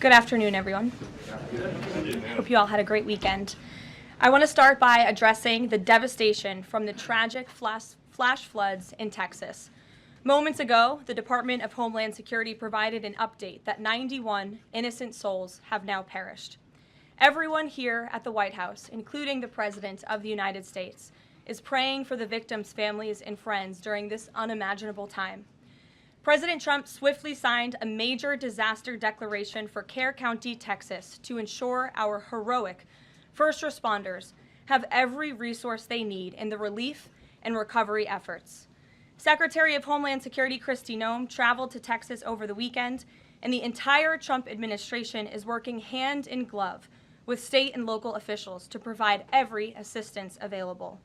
Good afternoon, everyone. Hope you all had a great weekend. I want to start by addressing the devastation from the tragic flash floods in Texas. Moments ago, the Department of Homeland Security provided an update that 91 innocent souls have now perished. Everyone here at the White House, including the President of the United States, is praying for the victims' families and friends during this unimaginable time. President Trump swiftly signed a major disaster declaration for Kerr County, Texas, to ensure our heroic first responders have every resource they need in the relief and recovery efforts. Secretary of Homeland Security Kristi Noem traveled to Texas over the weekend, and the entire Trump administration is working hand in glove with state and local officials to provide every assistance available.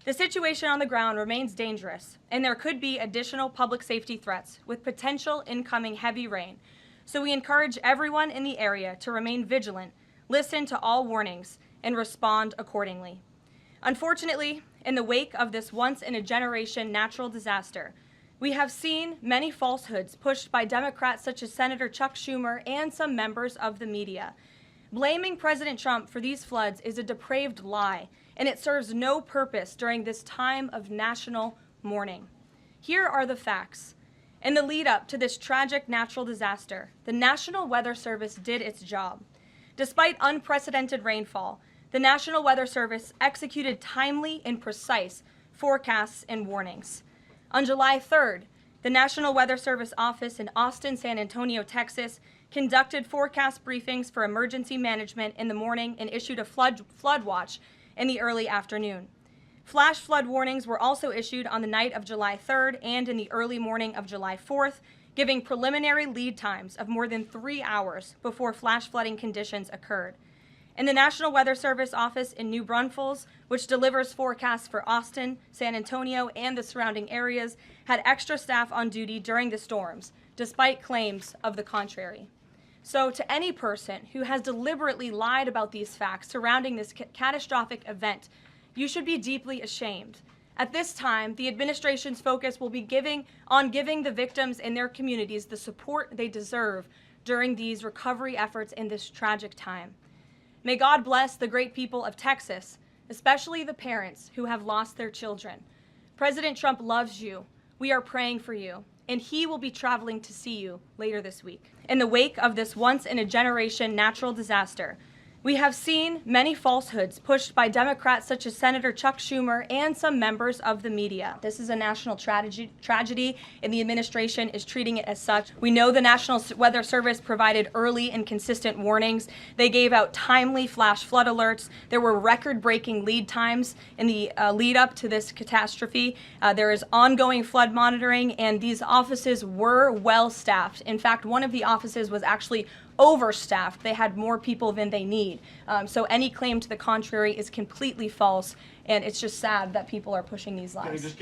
The situation on the ground remains dangerous, and there could be additional public safety threats with potential incoming heavy rain. So we encourage everyone in the area to remain vigilant, listen to all warnings, and respond accordingly. Unfortunately, in the wake of this once-in-a-generation natural disaster, we have seen many falsehoods pushed by Democrats such as Senator Chuck Schumer and some members of the media. Blaming President Trump for these floods is a depraved lie, and it serves no purpose during this time of national mourning. Here are the facts. In the lead up to this tragic natural disaster, the National Weather Service did its job. Despite unprecedented rainfall, the National Weather Service executed timely and precise forecasts and warnings. On July 3rd, the National Weather Service office in Austin, San Antonio, Texas, conducted forecast briefings for emergency management in the morning and issued a flood watch in the early afternoon. Flash flood warnings were also issued on the night of July 3rd and in the early morning of July 4th, giving preliminary lead times of more than 3 hours before flash flooding conditions occurred. And the National Weather Service office in New Braunfels, which delivers forecasts for Austin, San Antonio, and the surrounding areas, had extra staff on duty during the storms, despite claims of the contrary. So to any person who has deliberately lied about these facts surrounding this catastrophic event, you should be deeply ashamed. At this time, the administration's focus will be giving the victims and their communities the support they deserve during these recovery efforts in this tragic time. May God bless the great people of Texas, especially the parents who have lost their children. President Trump loves you. We are praying for you, and he will be traveling to see you later this week. In the wake of this once-in-a-generation natural disaster, we have seen many falsehoods pushed by Democrats such as Senator Chuck Schumer and some members of the media. This is a national tragedy, and the administration is treating it as such. We know the National Weather Service provided early and consistent warnings. They gave out timely flash flood alerts. There were record-breaking lead times in the lead up to this catastrophe. There is ongoing flood monitoring, and these offices were well staffed. In fact, one of the offices was actually overstaffed. They had more people than they need. So any claim to the contrary is completely false, and it's just sad that people are pushing these lies.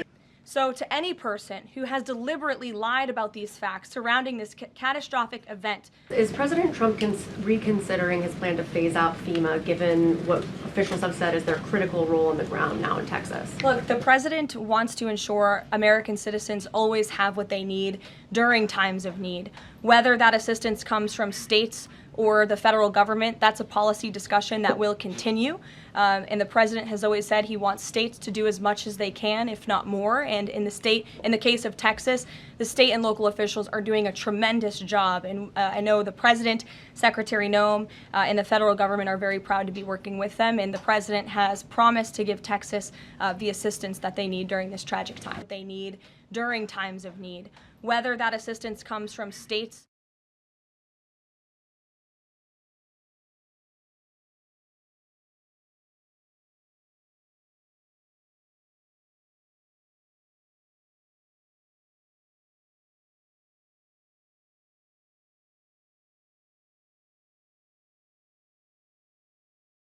So to any person who has deliberately lied about these facts surrounding this catastrophic event. Is President Trump reconsidering his plan to phase out FEMA, given what officials have said is their critical role on the ground now in Texas? Look, the president wants to ensure American citizens always have what they need during times of need. Whether that assistance comes from states or the federal government, that's a policy discussion that will continue. And the president has always said he wants states to do as much as they can, if not more. And in the case of Texas, the state and local officials are doing a tremendous job. And I know the president, Secretary Noem, and the federal government are very proud to be working with them. And the president has promised to give Texas the assistance that they need during this tragic time. They need during times of need. Whether that assistance comes from states